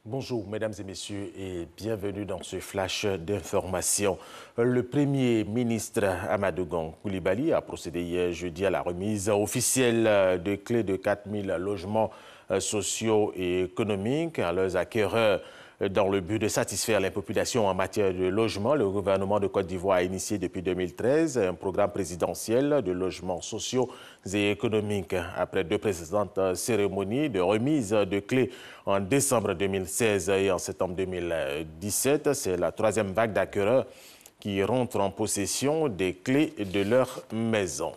Bonjour mesdames et messieurs et bienvenue dans ce flash d'information. Le Premier ministre Amadou Koulibaly a procédé hier jeudi à la remise officielle de clés de 4000 logements sociaux et économiques à leurs acquéreurs. Dans le but de satisfaire les populations en matière de logement, le gouvernement de Côte d'Ivoire a initié depuis 2013 un programme présidentiel de logements sociaux et économiques. Après deux précédentes cérémonies de remise de clés en décembre 2016 et en septembre 2017, c'est la troisième vague d'acquéreurs qui rentrent en possession des clés de leur maison.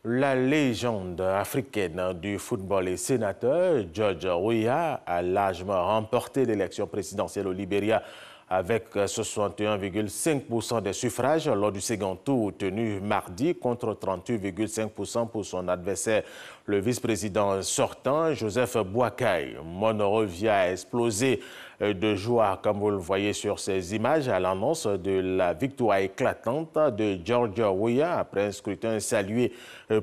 La légende africaine du football et sénateur, George Weah, a largement remporté l'élection présidentielle au Libéria avec 61,5% des suffrages lors du second tour tenu mardi contre 38,5% pour son adversaire, le vice-président sortant, Joseph Boakai. Monrovia a explosé de joie, comme vous le voyez sur ces images, à l'annonce de la victoire éclatante de George Weah après un scrutin salué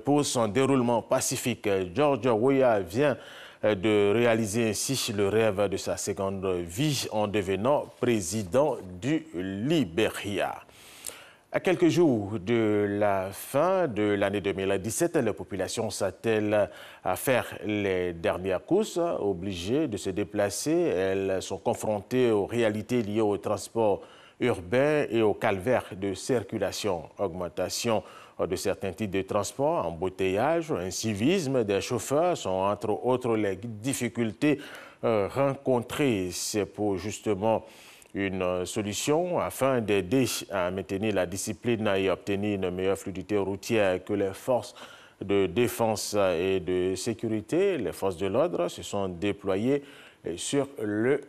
pour son déroulement pacifique. George Weah vient de réaliser ainsi le rêve de sa seconde vie en devenant président du Libéria. À quelques jours de la fin de l'année 2017, la population s'attelle à faire les dernières courses. Obligées de se déplacer, elles sont confrontées aux réalités liées au transport urbain et au calvaire de circulation. Augmentation de certains types de transport, embouteillage, incivisme des chauffeurs sont entre autres les difficultés rencontrées. C'est pour justement une solution afin d'aider à maintenir la discipline et obtenir une meilleure fluidité routière que les forces de défense et de sécurité, les forces de l'ordre, se sont déployées sur le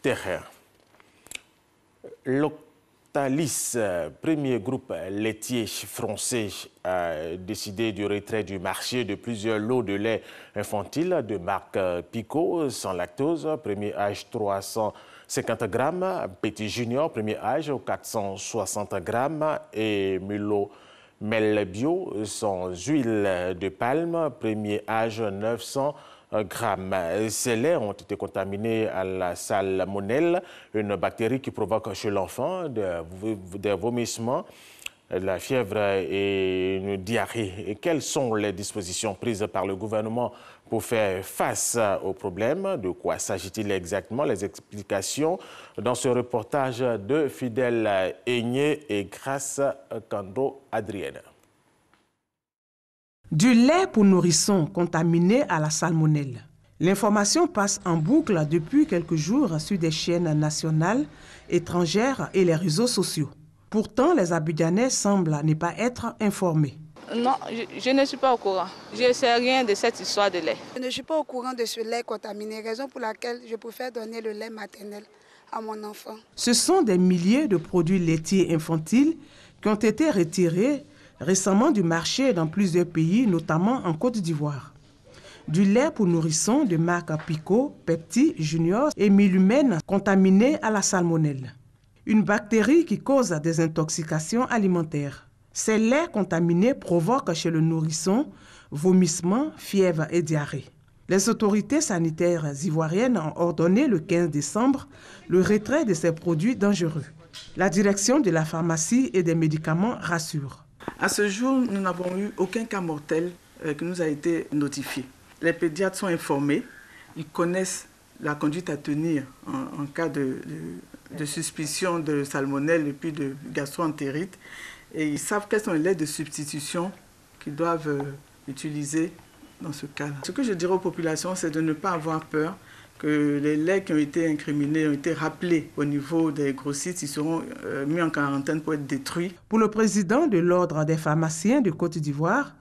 terrain. Lactalis, premier groupe laitier français, a décidé du retrait du marché de plusieurs lots de lait infantile de marque Pico sans lactose, premier âge 350 grammes, Petit Junior, premier âge 460 grammes et Mulot Mel Bio sans huile de palme, premier âge 900 grammes. Ces laits ont été contaminés à la salmonelle, une bactérie qui provoque chez l'enfant des vomissements, de la fièvre et une diarrhée. Et quelles sont les dispositions prises par le gouvernement pour faire face au problème? De quoi s'agit-il exactement? Les explications dans ce reportage de Fidèle Aigné et Grâce Kando Adrienne. Du lait pour nourrissons contaminé à la salmonelle. L'information passe en boucle depuis quelques jours sur des chaînes nationales, étrangères et les réseaux sociaux. Pourtant, les Abidjanais semblent ne pas être informés. Non, je ne suis pas au courant. Je ne sais rien de cette histoire de lait. Je ne suis pas au courant de ce lait contaminé, raison pour laquelle je préfère donner le lait maternel à mon enfant. Ce sont des milliers de produits laitiers infantiles qui ont été retirés récemment du marché dans plusieurs pays, notamment en Côte d'Ivoire. Du lait pour nourrissons de marque Pico, Petit, Junior et Milumène contaminé à la salmonelle. Une bactérie qui cause des intoxications alimentaires. Ces laits contaminés provoquent chez le nourrisson vomissements, fièvre et diarrhée. Les autorités sanitaires ivoiriennes ont ordonné le 15 décembre le retrait de ces produits dangereux. La direction de la pharmacie et des médicaments rassure. À ce jour, nous n'avons eu aucun cas mortel qui nous a été notifié. Les pédiatres sont informés, ils connaissent la conduite à tenir en cas de suspicion de salmonelle et puis de gastro-entérite. Et ils savent quels sont les laits de substitution qu'ils doivent utiliser dans ce cas-là. Ce que je dirais aux populations, c'est de ne pas avoir peur que les laits qui ont été incriminés, ont été rappelés au niveau des grossistes, ils seront mis en quarantaine pour être détruits. Pour le président de l'Ordre des pharmaciens de Côte d'Ivoire,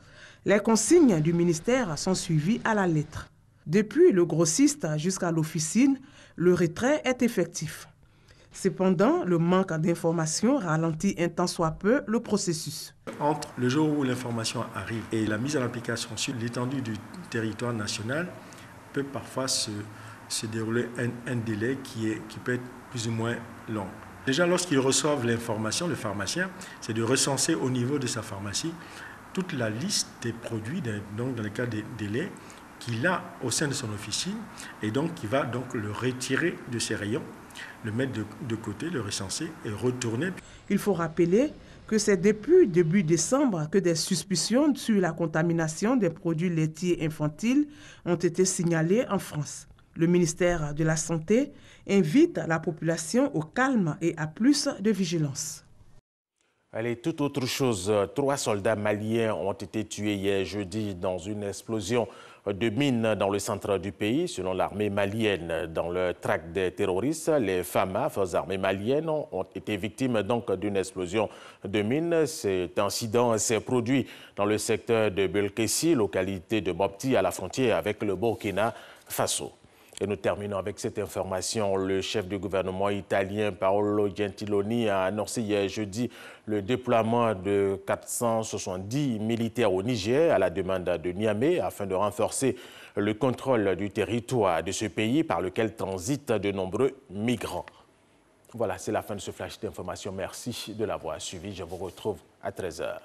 les consignes du ministère sont suivies à la lettre. Depuis le grossiste jusqu'à l'officine, le retrait est effectif. Cependant, le manque d'information ralentit un tant soit peu le processus. Entre le jour où l'information arrive et la mise en application sur l'étendue du territoire national, peut parfois se dérouler un délai qui peut être plus ou moins long. Déjà, lorsqu'ils reçoivent l'information, le pharmacien, c'est de recenser au niveau de sa pharmacie toute la liste des produits, donc dans le cas des laits, qu'il a au sein de son officine et donc qui va donc le retirer de ses rayons, le mettre de côté, le recenser et retourner. Il faut rappeler que c'est depuis début décembre que des suspicions sur la contamination des produits laitiers infantiles ont été signalées en France. Le ministère de la Santé invite la population au calme et à plus de vigilance. Allez, toute autre chose. 3 soldats maliens ont été tués hier jeudi dans une explosion de mines dans le centre du pays, selon l'armée malienne. Dans le traque des terroristes, les FAMA, forces armées maliennes, ont été victimes donc d'une explosion de mines. Cet incident s'est produit dans le secteur de Belkessi, localité de Mopti, à la frontière avec le Burkina Faso. Et nous terminons avec cette information. Le chef du gouvernement italien, Paolo Gentiloni, a annoncé hier jeudi le déploiement de 470 militaires au Niger à la demande de Niamey afin de renforcer le contrôle du territoire de ce pays par lequel transitent de nombreux migrants. Voilà, c'est la fin de ce flash d'information. Merci de l'avoir suivi. Je vous retrouve à 13h.